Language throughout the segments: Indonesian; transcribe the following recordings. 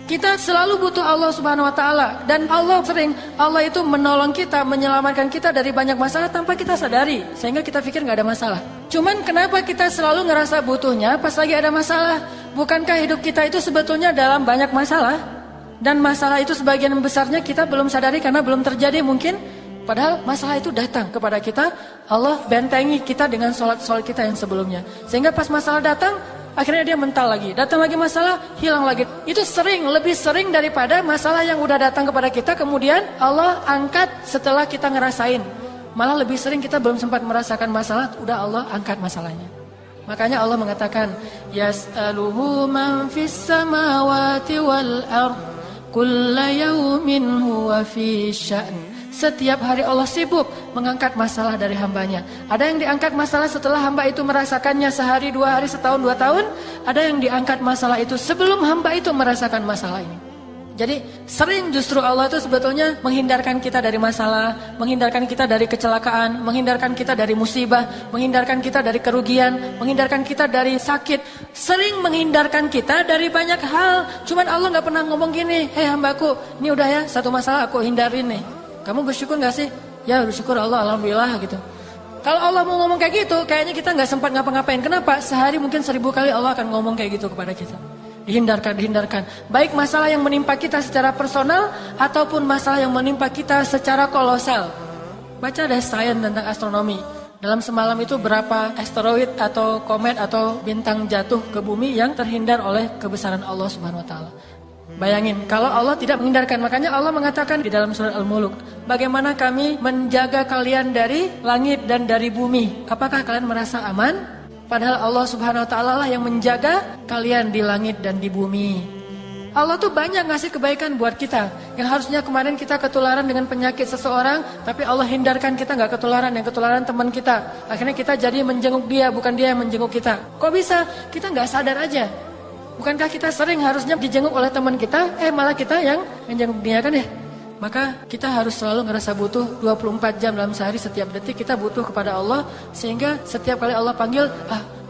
Kita selalu butuh Allah Subhanahu wa taala, dan Allah itu menolong kita, menyelamatkan kita dari banyak masalah tanpa kita sadari, sehingga kita pikir nggak ada masalah. Cuman kenapa kita selalu ngerasa butuhnya pas lagi ada masalah? Bukankah hidup kita itu sebetulnya dalam banyak masalah? Dan masalah itu sebagian besarnya kita belum sadari karena belum terjadi mungkin. Padahal masalah itu datang kepada kita, Allah bentengi kita dengan sholat kita yang sebelumnya. Sehingga pas masalah datang, akhirnya dia mental lagi, datang lagi masalah, hilang lagi. Itu lebih sering daripada masalah yang udah datang kepada kita, kemudian Allah angkat setelah kita ngerasain. Malah lebih sering kita belum sempat merasakan masalah, udah Allah angkat masalahnya. Makanya Allah mengatakan, Yas'aluhu man fis samawati wal ard, kulla yawmin huwa fi sya'n. Setiap hari Allah sibuk mengangkat masalah dari hambanya. Ada yang diangkat masalah setelah hamba itu merasakannya sehari, 2 hari, setahun, 2 tahun. Ada yang diangkat masalah itu sebelum hamba itu merasakan masalah ini. Jadi sering justru Allah itu sebetulnya menghindarkan kita dari masalah, menghindarkan kita dari kecelakaan, menghindarkan kita dari musibah, menghindarkan kita dari kerugian, menghindarkan kita dari sakit. Sering menghindarkan kita dari banyak hal. Cuman Allah gak pernah ngomong gini, hei hambaku, ini udah ya satu masalah aku hindarin nih. Kamu bersyukur gak sih? Ya bersyukur Allah, alhamdulillah gitu. Kalau Allah mau ngomong kayak gitu, kayaknya kita gak sempat ngapa-ngapain. Kenapa? Sehari mungkin 1000 kali Allah akan ngomong kayak gitu kepada kita. Dihindarkan. Baik masalah yang menimpa kita secara personal, ataupun masalah yang menimpa kita secara kolosal. Baca deh sains tentang astronomi. Dalam semalam itu berapa asteroid atau komet atau bintang jatuh ke bumi yang terhindar oleh kebesaran Allah Subhanahu wa taala. Bayangin, kalau Allah tidak menghindarkan, makanya Allah mengatakan di dalam surat Al-Mulk, bagaimana kami menjaga kalian dari langit dan dari bumi. Apakah kalian merasa aman? Padahal Allah Subhanahu wa taala lah yang menjaga kalian di langit dan di bumi. Allah tuh banyak ngasih kebaikan buat kita. Yang harusnya kemarin kita ketularan dengan penyakit seseorang, tapi Allah hindarkan kita nggak ketularan, yang ketularan teman kita. Akhirnya kita jadi menjenguk dia, bukan dia yang menjenguk kita. Kok bisa? Kita nggak sadar aja. Bukankah kita sering harusnya dijenguk oleh teman kita, malah kita yang menjenguk dia kan ya? Maka kita harus selalu ngerasa butuh 24 jam dalam sehari, setiap detik kita butuh kepada Allah. Sehingga setiap kali Allah panggil,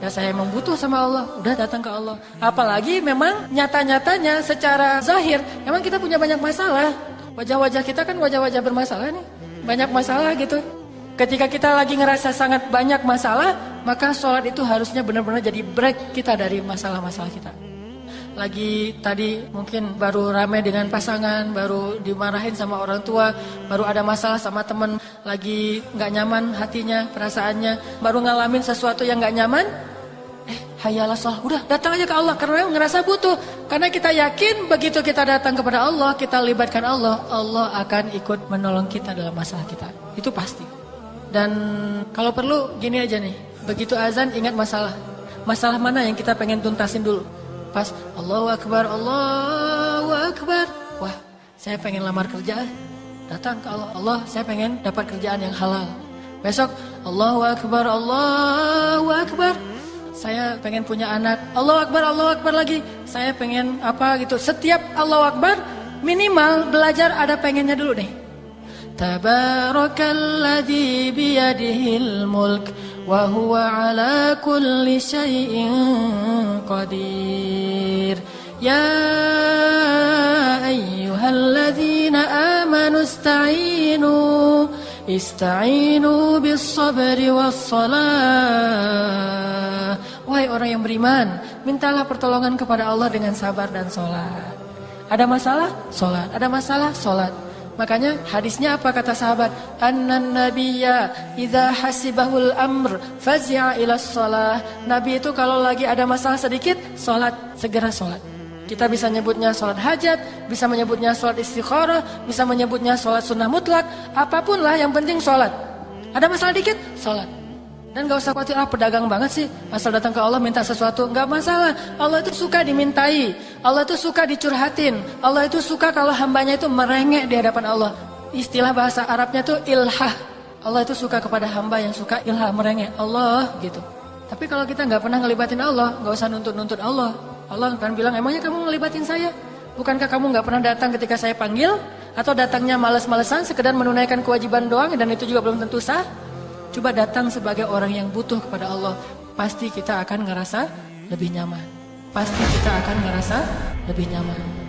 ya saya emang butuh sama Allah, udah datang ke Allah. Apalagi memang nyata-nyatanya secara zahir, memang kita punya banyak masalah. Wajah-wajah kita kan wajah-wajah bermasalah nih, banyak masalah gitu. Ketika kita lagi ngerasa sangat banyak masalah, maka sholat itu harusnya benar-benar jadi break kita dari masalah-masalah kita. Lagi tadi mungkin baru ramai dengan pasangan, baru dimarahin sama orang tua, baru ada masalah sama teman, lagi gak nyaman hatinya, perasaannya, baru ngalamin sesuatu yang gak nyaman, hayalah sholat, udah datang aja ke Allah, karena ngerasa butuh. Karena kita yakin begitu kita datang kepada Allah, kita libatkan Allah, Allah akan ikut menolong kita dalam masalah kita, itu pasti. Dan kalau perlu gini aja nih, begitu azan ingat masalah. Masalah mana yang kita pengen tuntasin dulu. Pas Allahu Akbar, Allahu Akbar. Wah, saya pengen lamar kerja. Datang ke Allah, Allah saya pengen dapat kerjaan yang halal. Besok Allahu Akbar, Allahu Akbar. Saya pengen punya anak. Allahu Akbar lagi. Saya pengen apa gitu. Setiap Allahu Akbar minimal belajar ada pengennya dulu nih. Tabarakalladzi biyadihil mulk wa huwa ala kulli syai'in qadir. Ya ayyuhalladzina amanu ista'inu bis sabri was salah. Wahai orang yang beriman, mintalah pertolongan kepada Allah dengan sabar dan salat. Ada masalah? Salat. Ada masalah? Salat. Makanya hadisnya apa kata sahabat? Annan nabiyya idza hasibahul amr fazi'a ila shalah. Nabi itu kalau lagi ada masalah sedikit, salat, segera salat. Kita bisa nyebutnya salat hajat, bisa menyebutnya salat istikharah, bisa menyebutnya salat sunnah mutlak, apapun lah yang penting salat. Ada masalah dikit, salat. Dan gak usah khawatir, pedagang banget sih, asal datang ke Allah minta sesuatu, gak masalah. Allah itu suka dimintai, Allah itu suka dicurhatin, Allah itu suka kalau hambanya itu merengek di hadapan Allah. Istilah bahasa Arabnya itu ilhah. Allah itu suka kepada hamba yang suka ilhah, merengek, Allah gitu. Tapi kalau kita gak pernah ngelibatin Allah, gak usah nuntut-nuntut Allah. Allah akan bilang, emangnya kamu ngelibatin saya? Bukankah kamu gak pernah datang ketika saya panggil? Atau datangnya males-malesan, sekedar menunaikan kewajiban doang, dan itu juga belum tentu sah? Coba datang sebagai orang yang butuh kepada Allah. Pasti kita akan ngerasa lebih nyaman. Pasti kita akan ngerasa lebih nyaman.